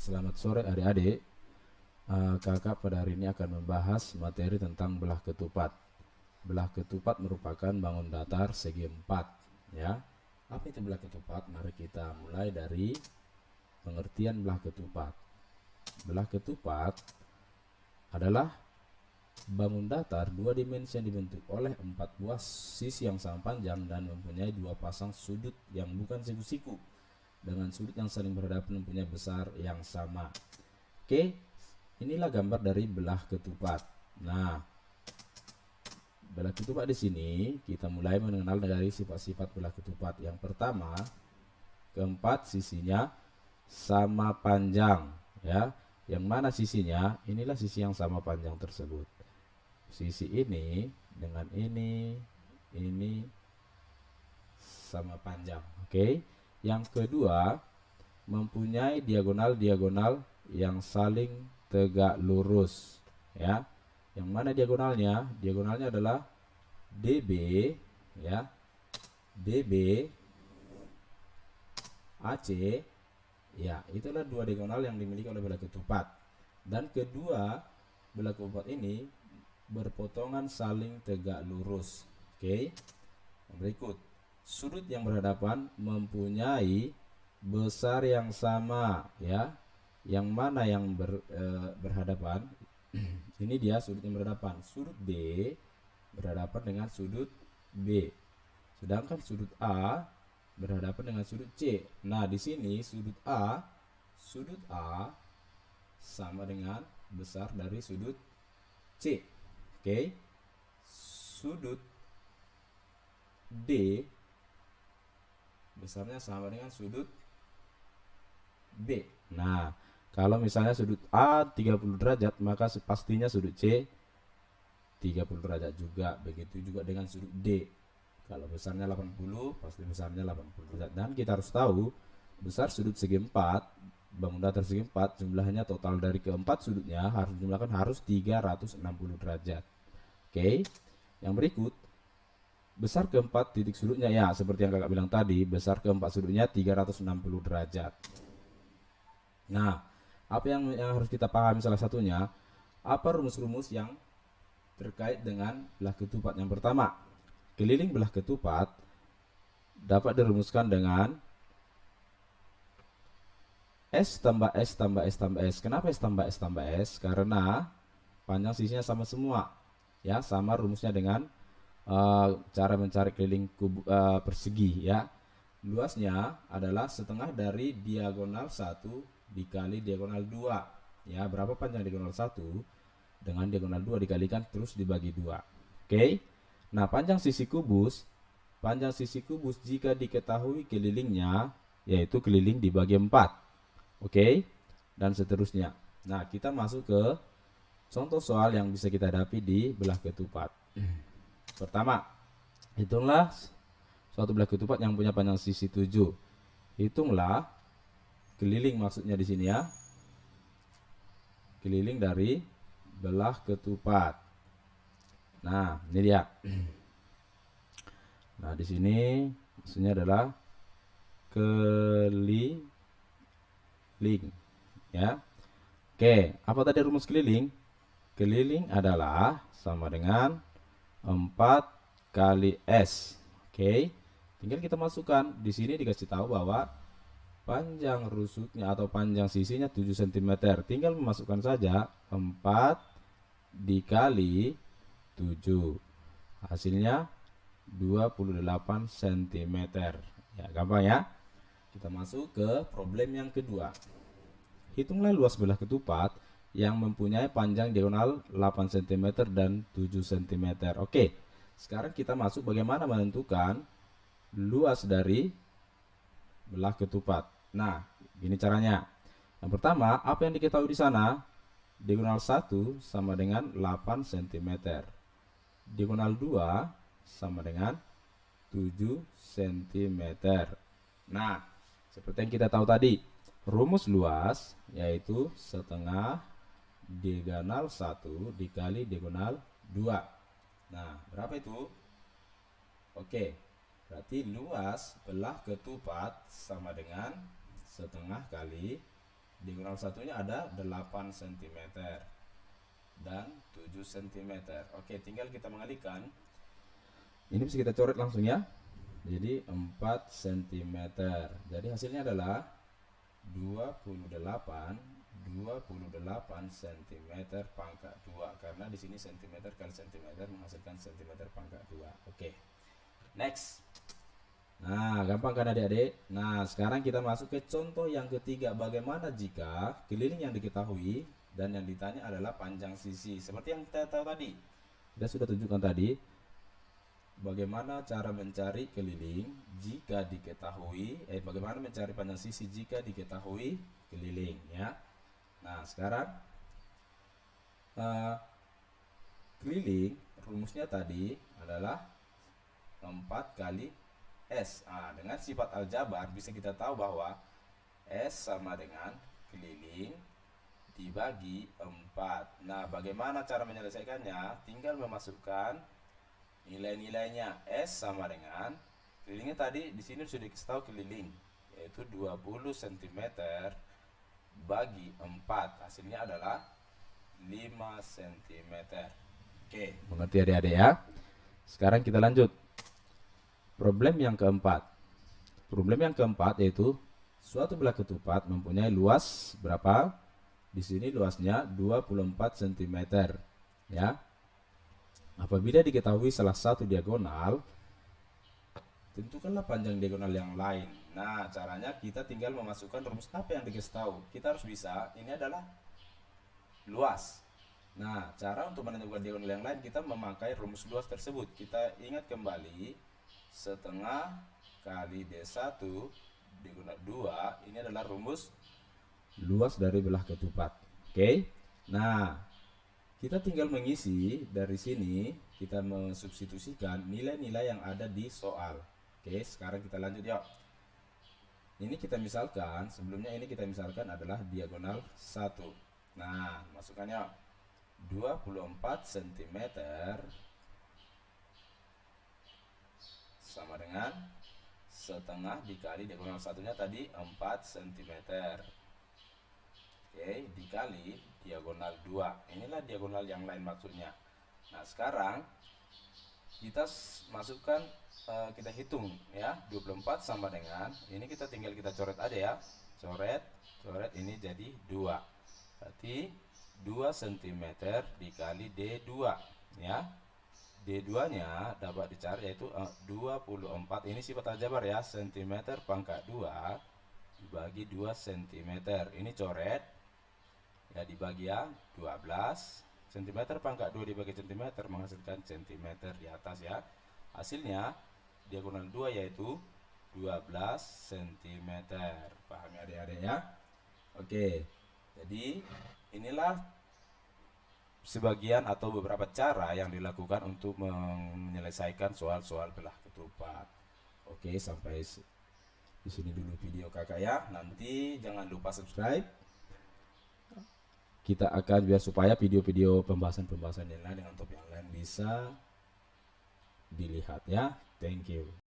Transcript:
Selamat sore adik-adik. Kakak pada hari ini akan membahas materi tentang belah ketupat. Belah ketupat merupakan bangun datar segi 4, ya. Apa itu belah ketupat? Mari kita mulai dari pengertian belah ketupat. Belah ketupat adalah bangun datar dua dimensi yang dibentuk oleh 4 buah sisi yang sama panjang dan mempunyai 2 pasang sudut yang bukan siku-siku dengan sudut yang saling berhadapan mempunyai besar yang sama. Oke, inilah gambar dari belah ketupat. Nah, belah ketupat di sini kita mulai mengenal dari sifat-sifat belah ketupat. Yang pertama, keempat sisinya sama panjang, ya. Yang mana sisinya? Inilah sisi yang sama panjang tersebut. Sisi ini dengan ini sama panjang. Oke. Yang kedua, mempunyai diagonal-diagonal yang saling tegak lurus, ya. Yang mana diagonalnya? Diagonalnya adalah DB, ya. DB AC, ya. Itulah dua diagonal yang dimiliki oleh belah ketupat. Dan kedua belah ketupat ini berpotongan saling tegak lurus. Oke. Berikut, sudut yang berhadapan mempunyai besar yang sama, ya. Yang mana yang berhadapan? Ini dia sudut yang berhadapan. Sudut D berhadapan dengan sudut B. Sedangkan sudut A berhadapan dengan sudut C. Nah, di sini sudut A sama dengan besar dari sudut C. Oke. Sudut D besarnya sama dengan sudut B. Nah, kalau misalnya sudut A 30 derajat, maka pastinya sudut C 30 derajat juga. Begitu juga dengan sudut D. Kalau besarnya 80, pasti besarnya 80 derajat. Dan kita harus tahu, besar sudut segi 4, bangun datar segi 4, jumlahnya total dari keempat sudutnya harus jumlahkan harus 360 derajat. Oke. Yang berikut, besar keempat titik sudutnya, ya seperti yang kakak bilang tadi, besar keempat sudutnya 360 derajat. Nah, apa yang harus kita pahami salah satunya, apa rumus-rumus yang terkait dengan belah ketupat? Yang pertama, keliling belah ketupat dapat dirumuskan dengan S tambah S tambah S tambah S. Kenapa S tambah S tambah S? Karena panjang sisinya sama semua, ya, sama rumusnya dengan cara mencari keliling persegi, ya. Luasnya adalah setengah dari diagonal 1 dikali diagonal 2, ya. Berapa panjang diagonal 1 dengan diagonal 2 dikalikan terus dibagi 2. Oke. Nah, panjang sisi kubus jika diketahui kelilingnya, yaitu keliling dibagi 4. Oke. Dan seterusnya. Nah, kita masuk ke contoh soal yang bisa kita hadapi di belah ketupat. Pertama, hitunglah suatu belah ketupat yang punya panjang sisi 7. Hitunglah keliling, maksudnya di sini, ya. Keliling dari belah ketupat. Nah, ini dia. Nah, di sini maksudnya adalah keliling, ya. Oke, apa tadi rumus keliling? Keliling adalah sama dengan 4 kali S. Oke. Tinggal kita masukkan. Di sini dikasih tahu bahwa panjang rusuknya atau panjang sisinya 7 cm. Tinggal memasukkan saja 4 dikali 7. Hasilnya 28 cm. Ya, gampang ya. Kita masuk ke problem yang kedua. Hitunglah luas belah ketupat yang mempunyai panjang diagonal 8 cm dan 7 cm. Oke, sekarang kita masuk bagaimana menentukan luas dari belah ketupat. Nah, gini caranya. Yang pertama, apa yang diketahui di sana? Diagonal 1 sama dengan 8 cm. Diagonal 2 sama dengan 7 cm. Nah, seperti yang kita tahu tadi, rumus luas yaitu setengah diagonal 1 dikali diagonal 2. Nah, berapa itu? Oke, berarti luas belah ketupat sama dengan setengah kali Diagonal satunya ada 8 cm dan 7 cm. Oke, tinggal kita mengalihkan. Ini bisa kita coret langsung ya. Jadi 4 cm. Jadi hasilnya adalah 28 cm pangkat 2, karena di sini cm kali cm menghasilkan cm pangkat 2. Oke. Next. Nah, gampang kan adik-adik? Nah, sekarang kita masuk ke contoh yang ketiga. Bagaimana jika keliling yang diketahui dan yang ditanya adalah panjang sisi? Seperti yang kita tahu tadi. Kita sudah tunjukkan tadi. Bagaimana cara mencari keliling jika diketahui, bagaimana mencari panjang sisi jika diketahui keliling ya. Nah, sekarang keliling rumusnya tadi adalah 4 kali S. Dengan sifat aljabar bisa kita tahu bahwa S sama dengan keliling dibagi 4. Nah, bagaimana cara menyelesaikannya? Tinggal memasukkan nilai-nilainya. S sama dengan kelilingnya tadi di sini sudah dikasih tahu keliling, yaitu 20 cm bagi 4. Hasilnya adalah 5 cm. Oke, mengerti adik-adik ya? Sekarang kita lanjut. Problem yang keempat. Problem yang keempat yaitu suatu belah ketupat mempunyai luas berapa? Di sini luasnya 24 cm ya. Apabila diketahui salah satu diagonal, tentukanlah panjang diagonal yang lain. Nah, caranya kita tinggal memasukkan rumus apa yang dikasih tahu. Kita harus bisa, ini adalah luas. Nah, cara untuk menentukan diagonal yang lain kita memakai rumus luas tersebut. Kita ingat kembali, setengah kali D1 diagonal 2, ini adalah rumus luas dari belah ketupat. Oke. Nah, kita tinggal mengisi dari sini, kita mensubstitusikan nilai-nilai yang ada di soal. Oke, sekarang kita lanjut yuk. Ini kita misalkan, sebelumnya ini kita misalkan adalah diagonal 1. Nah, masukkan yuk. 24 cm sama dengan setengah dikali diagonal satunya tadi 4 cm. Oke, dikali diagonal 2. Inilah diagonal yang lain maksudnya. Nah, sekarang kita masukkan, kita hitung ya. 24 sama dengan ini, kita tinggal kita coret aja ya. Coret ini jadi 2. Berarti 2 cm dikali D2 ya. D2-nya dapat dicari yaitu 24. Ini sifat aljabar ya, cm pangkat 2 dibagi 2 cm. Ini coret ya, dibagi ya 12. Cm pangkat 2 dibagi cm menghasilkan cm di atas ya. Hasilnya diagonal 2 yaitu 12 cm. Paham ya adik-adik ya? Oke. Jadi inilah sebagian atau beberapa cara yang dilakukan untuk menyelesaikan soal-soal belah ketupat. Oke, sampai di sini dulu video kakak ya. Nanti jangan lupa subscribe. Kita akan biar supaya video-video pembahasan yang lain dengan topik yang lain bisa dilihat ya. Thank you.